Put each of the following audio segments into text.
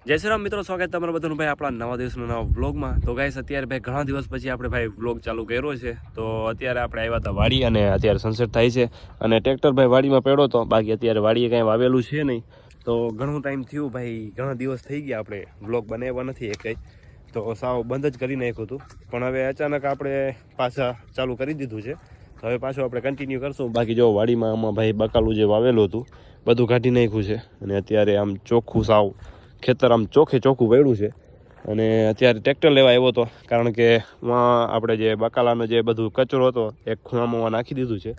જય શ્રી રામ મિત્રો, સ્વાગત તમારા બધાનું ભાઈ આપણા નવા દિવસના નવા વ્લોગમાં. તો ગાઈસ અત્યારે ભાઈ ઘણા દિવસ પછી આપણે ભાઈ વ્લોગ ચાલુ કર્યો છે. તો અત્યારે આપણે આવ્યા હતા વાડી અને અત્યારે સનસેટ થાય છે અને ટ્રેક્ટર ભાઈ વાડીમાં પડ્યો હતો. બાકી અત્યારે વાડીએ કાંઈ વાવેલું છે નહીં. તો ઘણું ટાઈમ થયું ભાઈ, ઘણા દિવસ થઈ ગયા આપણે વ્લોગ બનાવ્યા નથી એક કંઈ. તો સાવ બંધ જ કરી નાખ્યું હતું, પણ હવે અચાનક આપણે પાછા ચાલુ કરી દીધું છે. હવે પાછું આપણે કન્ટિન્યુ કરશું. બાકી જો વાડીમાં આમાં ભાઈ બકાલું જે વાવેલું હતું બધું કાઢી નાખ્યું છે અને અત્યારે આમ ચોખ્ખું સાવ ખેતર આમ ચોખ્ખું પડ્યું છે. અને અત્યારે ટ્રેક્ટર લેવા આવ્યો હતો, કારણ કે આપણે જે બકાલાનો જે બધું કચરો હતો એક ખૂણામાં નાખી દીધું છે.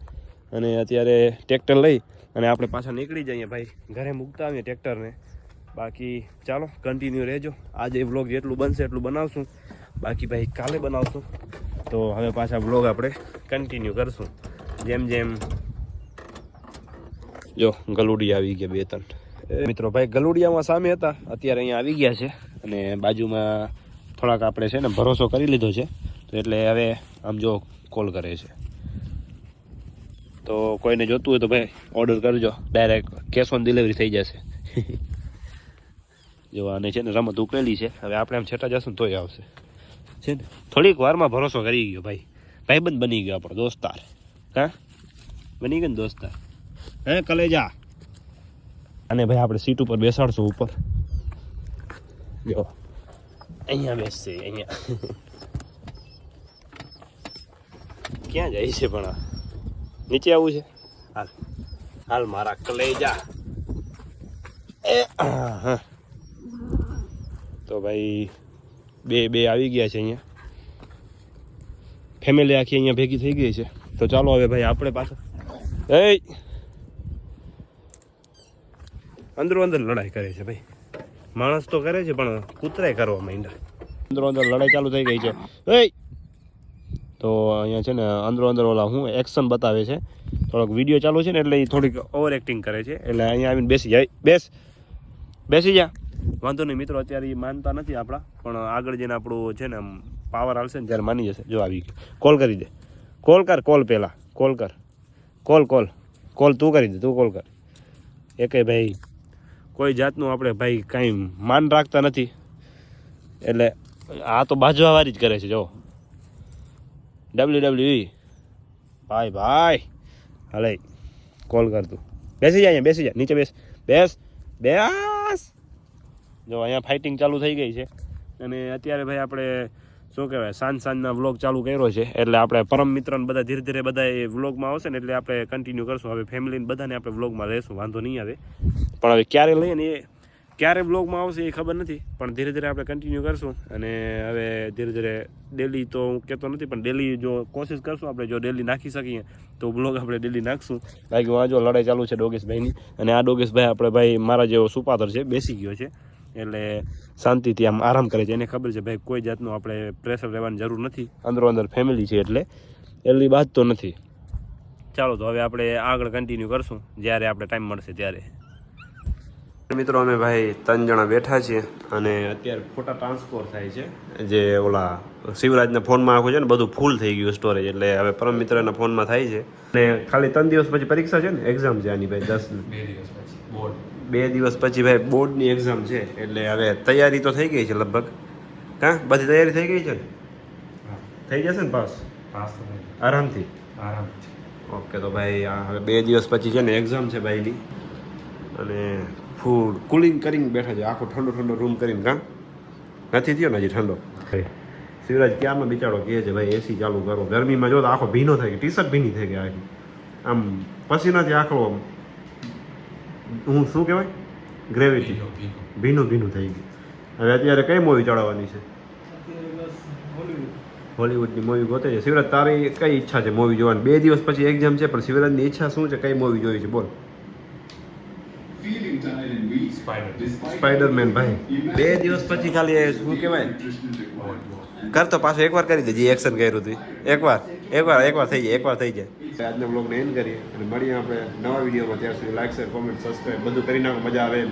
અને અત્યારે ટ્રેક્ટર લઈ અને આપણે પાછા નીકળી જઈએ ભાઈ, ઘરે મૂકતા આવીએ ટ્રેક્ટરને. બાકી ચાલો કન્ટિન્યુ રહેજો. આજે વ્લોગ જેટલું બનશે એટલું બનાવશું, બાકી ભાઈ કાલે બનાવશું. તો હવે પાછા વ્લોગ આપણે કન્ટિન્યુ કરશું. જેમ જેમ જો ગલુડી આવી ગયા 2-3 મિત્રો ભાઈ, ગલુડિયામાં સામે હતા, અત્યારે અહીંયા આવી ગયા છે. અને બાજુમાં થોડાક આપણે છે ને ભરોસો કરી લીધો છે, તો એટલે હવે આમ જો કોલ કરે છે. તો કોઈને જોતું હોય તો ભાઈ ઓર્ડર કરજો, ડાયરેક્ટ કેશ ઓન ડિલિવરી થઈ જશે. જો આને છે ને રમત ઉકળેલી છે, હવે આપણે આમ છેટા જશું તોય આવશે છે ને. થોડીક વારમાં ભરોસો કરી ગયો ભાઈ, ભાઈબંધ બની ગયો આપણો દોસ્તાર. હા, બની ગયો ને દોસ્તાર. હે કલેજા. અને ભાઈ આપણે સીટ ઉપર બેસાડશું ઉપર. જો અહીંયા બેસશે, અહીંયા. ક્યાં જાય છે પણ આ? નીચે આવવું છે? હાલ હાલ મારા કલેજા. હા, તો ભાઈ બે આવી ગયા છે અહીંયા. ફેમિલી આખી અહીંયા ભેગી થઈ ગઈ છે. તો ચાલો હવે ભાઈ આપણે પાછા અંદરો અંદર લડાઈ કરે છે ભાઈ. માણસ તો કરે છે પણ કૂતરાય કરવા માંડ્યા. અંદરો અંદર લડાઈ ચાલુ થઈ ગઈ છે. તો અહીંયા છે ને અંદરો અંદર ઓલા હું એક્શન બતાવે છે. થોડોક વિડીયો ચાલુ છે ને એટલે એ થોડીક ઓવર એક્ટિંગ કરે છે. એટલે અહીંયા આવીને બેસી જાય. બેસી જા. વાંધો નહીં મિત્રો, અત્યારે એ માનતા નથી આપણા, પણ આગળ જઈને આપણું છે ને આમ પાવર આવશે ને ત્યારે માની જશે. જો આવી ગયું. કોલ કરી દે. કોલ કર. કોલ પહેલાં કોલ કર. કોલ તું કરી દે. તું કોલ કર. એકે ભાઈ કોઈ જાતનું આપણે ભાઈ કાંઈ માન રાખતા નથી. એટલે આ તો બાજવાવાળી જ કરે છે. જો WWE ભાઈ હાલે કોલ કર તું. બેસી જા અહીંયા, બેસી જા. નીચે બેસ. જો અહીંયા ફાઇટિંગ ચાલુ થઈ ગઈ છે. અને અત્યારે ભાઈ આપણે શું કહેવાય સાંજના વ્લોગ ચાલુ કર્યો છે, એટલે આપણે પરમ મિત્રને બધા ધીરે ધીરે બધા એ વ્લોગમાં આવશે ને એટલે આપણે કન્ટિન્યુ કરશું. હવે ફેમિલીને બધાને આપણે વ્લોગમાં લેશું, વાંધો નહીં આવે. પણ હવે ક્યારે લઈએ ને એ ક્યારે વ્લોગમાં આવશે એ ખબર નથી, પણ ધીરે ધીરે આપણે કન્ટિન્યુ કરશું. અને હવે ધીરે ધીરે ડેલી તો હું કહેતો નથી, પણ ડેલી જો કોશિશ કરશું આપણે, જો ડેલી નાખી શકીએ તો વ્લોગ આપણે ડેલી નાખશું. બાકી આ જો લડાઈ ચાલુ છે ડોગેશભાઈની. અને આ ડોગેશભાઈ આપણે ભાઈ મારા જેવો સુપાતર છે, બેસી ગયો છે. એટલે શાંતિથી આમ આરામ કરે છે. એને ખબર છે ભાઈ કોઈ જાતનું આપણે પ્રેશર લેવાની જરૂર નથી, અંદરો અંદર ફેમિલી છે એટલે એટલી વાત તો નથી. ચાલો તો હવે આપણે આગળ કન્ટિન્યુ કરશું જ્યારે આપણે ટાઈમ મળશે ત્યારે. મિત્રો અમે ભાઈ 3 જણા બેઠા છીએ અને અત્યારે ફોટા ટ્રાન્સફર થાય છે. જે ઓલા શિવરાજના ફોનમાં આખું છે ને બધું ફૂલ થઈ ગયું સ્ટોરેજ, એટલે હવે પરમ મિત્રના ફોનમાં થાય છે. અને ખાલી 3 દિવસ પછી પરીક્ષા છે ને, એક્ઝામ છે આની ભાઈ 2 દિવસ પછી ભાઈ બોર્ડની એક્ઝામ છે. એટલે હવે તૈયારી તો થઈ ગઈ છે લગભગ. હા, બધી તૈયારી થઈ ગઈ છે ને? થઈ જશે ને પાસ આરામથી? ઓકે, તો ભાઈ હવે 2 દિવસ પછી છે ને એક્ઝામ છે ભાઈની. અને ફૂલ કુલિંગ કરીને બેઠા છે, આખો ઠંડો રૂમ કરીને. કાં નથી થયો ને હજી ઠંડો? શિવરાજ ક્યારનો બિચારો કહે છે ભાઈ એસી ચાલુ કરો. ગરમીમાં જો તો આખો ભીનો થઈ ગયો, ટી શર્ટ ભીની થઈ ગઈ આખી. આમ પસીનાથી આખો હું શું કહેવાય ગ્રેવિટી ભીનું થઈ ગયું. હવે અત્યારે કઈ મૂવી ચડાવવાની છે? હોલિવૂડની મૂવી ગોતે છે. શિવરાજ તારી કઈ ઈચ્છા છે મૂવી જોવાની? 2 દિવસ પછી એક્ઝામ છે, પણ શિવરાજની ઈચ્છા શું છે? કઈ મૂવી જોઈ છે બોલ? સ્પાઈડરમેન ભાઈ 2 દિવસ પછી ખાલી શું કહેવાય કર તો પાછું એકવાર કરી દે. જે એક્શન કર્યું હતું એકવાર થઈ જાય. આજના બ્લોગને એન્ડ કરીએ અને મળીએ આપણે નવા વિડીયોમાં. ત્યાં સુધી લાઈક, શેર, કોમેન્ટ, સબસ્ક્રાઈબ બધું કરી નાખો. મજા આવે એમ.